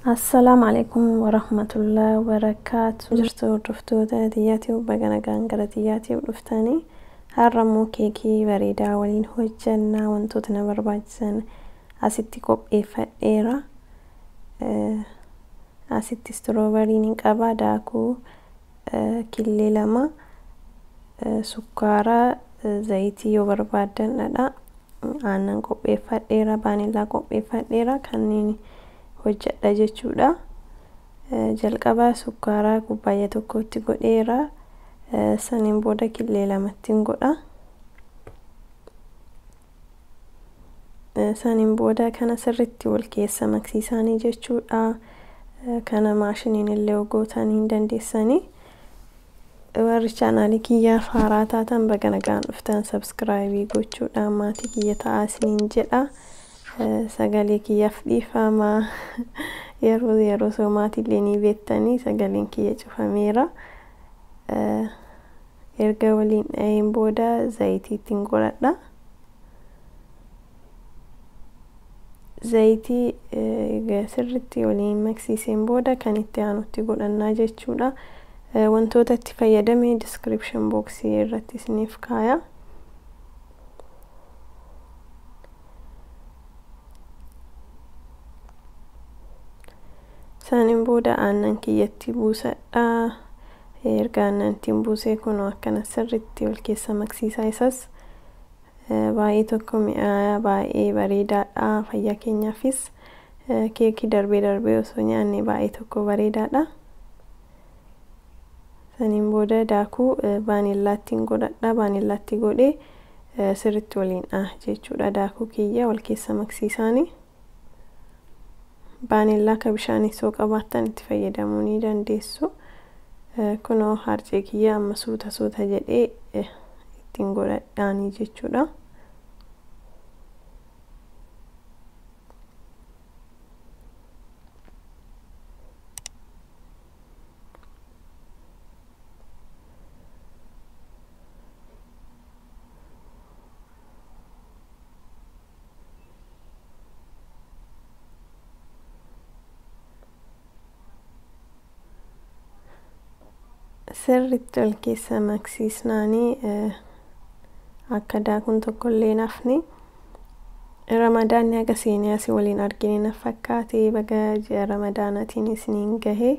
Assalamu alaikum warahmatullahi wabarakatuh. Jirtuu hordoftootaa tiyyaatiif baga nagaynii dhuftanii. Har'ammoo keekii bareedaa waliin hojjannaa wantoota na barbaachisan asitti qopheeffadheera. Asitti strawberry qaba, daakuu, killee 2, sukkaara, zayitii yoo barbaadan aannan qopheeffadheera, baanilaa qopheeffadheera kanneen hojjedha jechuudha. Jalqaba sukkaara kubbaayya tokkotti godheera. Saniin booda killee 2 godha. Saniin booda kana sirriitti wal keessa maksiisanii jechuudha. Kana maashiniin illee gootanii dandeessanii. Warri channalii kiyyaaf haaraa taatan baga nagaan dhuftan subscribe gochuudhaan maatii kiyya ta'aa isiniin jedha. Sagalee kiyyaaf dhiifama. Yeroo soo maatillee ni beektanii sagaleen kiyya cufameera. Erga waliin dha'een booda zayitiitiin godhadha. Zayitii sirriitti waliin maksiiseen booda kan itti aanutti godhannaa jechuudha. Wantoota itti fayyadame description box irratti isiniif kaaya. Saniin booda aannan kiyyatti buusadha. Erga aannantiin buusee kun akkana sirriitti wal keessa maksiisaa isas baay'ee tokko mi'aayaa baay'ee bareedaadha. Fayyaa keenyaafis keekii darbee osoo nyaanne baay'ee tokko bareedaadha. Saniin booda daakuu baanillaattiin godhadha. Baanillaatti godhee sirriitti waliin jechuudha. Daakuu kiyya wal keessa maksiisaanii. Baanillaa ka bishaan soo qabaattan itti fayyadamuu ni dandeessu. Kunoo harcee kiyya amma suuta jedhee ittiin godhadhaanii jechuudha. Sirriitti wal keessa maksiisnaanii akka daakuun tokko illee nafni. Ramadaanni haga seenee asii waliin argine na fakkaate. Baga ji'a ramadaanaatiin isiniin gahe.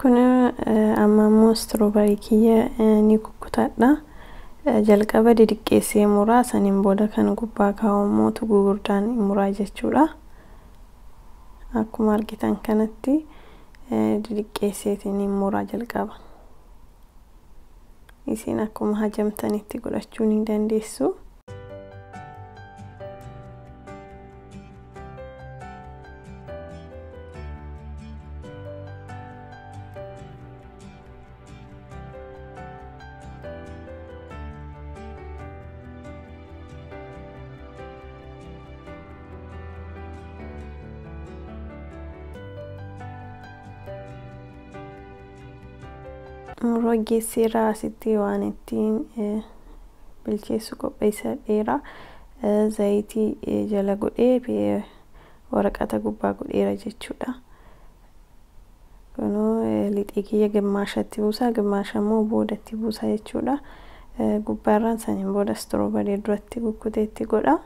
Kun amma immoo strawberry kiyya ni kukkutadha. Jalqaba didiqqeessee muraa, saniin booda kan gubbaa kaawwamu gurguddaan muraa jechuudha. Akkuma argitan kanatti didiqqeesseetiin muraa jalqaba. Isin akkuma hajamtanitti godhachuu ni dandeessu. Muroo geessiraa asitti waan ittiin bilcheessu qopheessadheera. Zayitii jala godhee waraqata gubbaa godheera jechuudha. Kunoo lixii kiyya gimmaashatti buusaa, gimmaasha immoo boodatti buusaa jechuudha. Gubbaarraan saniin booda strawberry duratti kukkuteetti godha.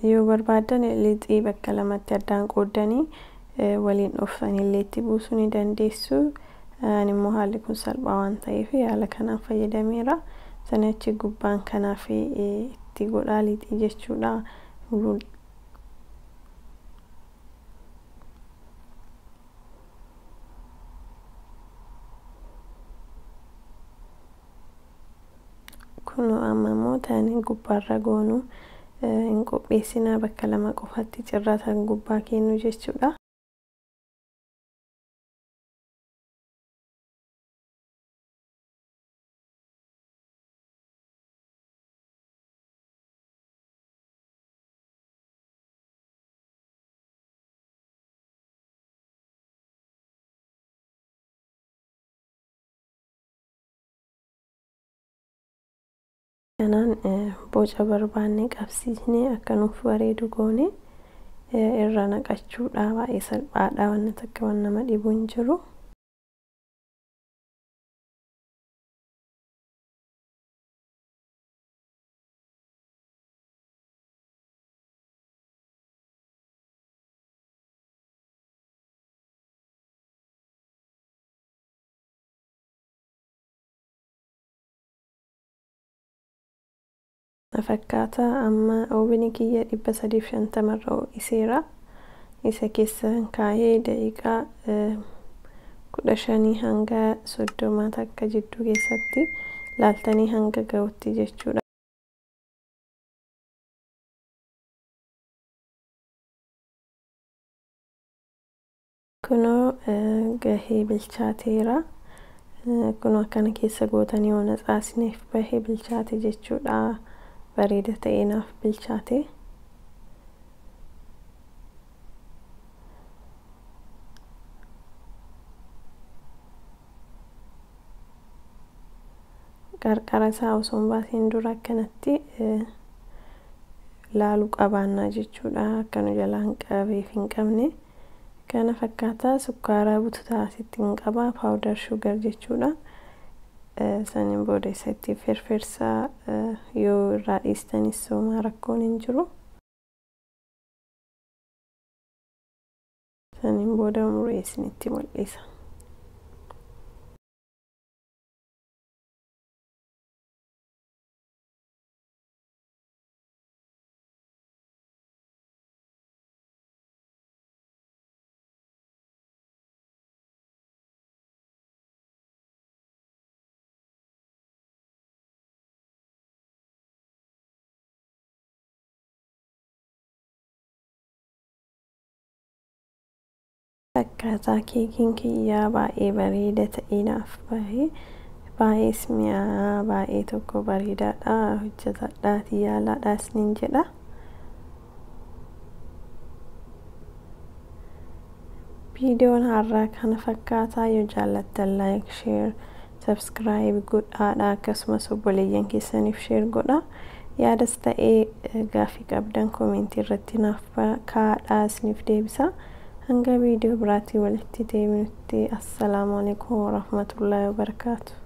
Yoo barbaadan lixii bakka lamatti addaan qoodanii waliin dhuftanii illee itti buusuu ni dandeessu. Ani immoo haalli kun salphaa waan ta'eef haala kanaan fayyadameera. Sani achi gubbaan kanaaf itti godhaa lixii jechuudha. Kun amma immoo taanii gubbaarra goonu. In qopheessinaa bakka 2 qofatti cirraatan gubbaa kennu jechuudha. kanaan boca barbaanne qabsiisnee akka nuuf bareedu goone irra naqachuudha. Baay'ee salphaadha, waan takka waan nama dhibu hin jiru. Fakkaata amma oobni kiyya 350 irra iseera. Isa keessan kaayee daqiiqaa 15 hanga 30 takka jidduu keessatti laaltanii hanga ga'utti jechuudha. Kunoo gahee bilchaateera. Kunoo akkana keessa gootanii waan xaasneef bahee bilchaate jechuudha. Bareeda ta'ee naaf bilchaate. Qarqara isaa osoo hin baasiin dura akkanatti laaluu qabaannaa jechuudha. Akka nu jalaan qabeef hin qabne. Kana fakkaata sukkaara bututaa asitti hin qaba, powder sugar jechuudha. Saniin booda isatti firfirsaa yoo irraa dhiistanis sooma rakkoon hin jiru. Saniin booda umurii isinitti mul'isa. Akkaataa keekiin kiyyaa baay'ee bareeda ta'ee naaf baay'ee mi'aa, baay'ee tokko bareedaadha. Hojjetadhaatii yaalaadhaa isiniin jedha. Viidiyoon har'aa kana fakkaataa. Yoo jaallattan like, share, subscribe godhaadha. Akkasumas obboleeyyan keessaniif share godha. Yaadas ta'ee gaaffii qabdan komentii irratti naaf kaa'adhaa, isiniif deebisa. Hanga viidiyoo biraatii walitti deebinutti. Assalaamu alaykum warahmatullahi wabarakaatuh.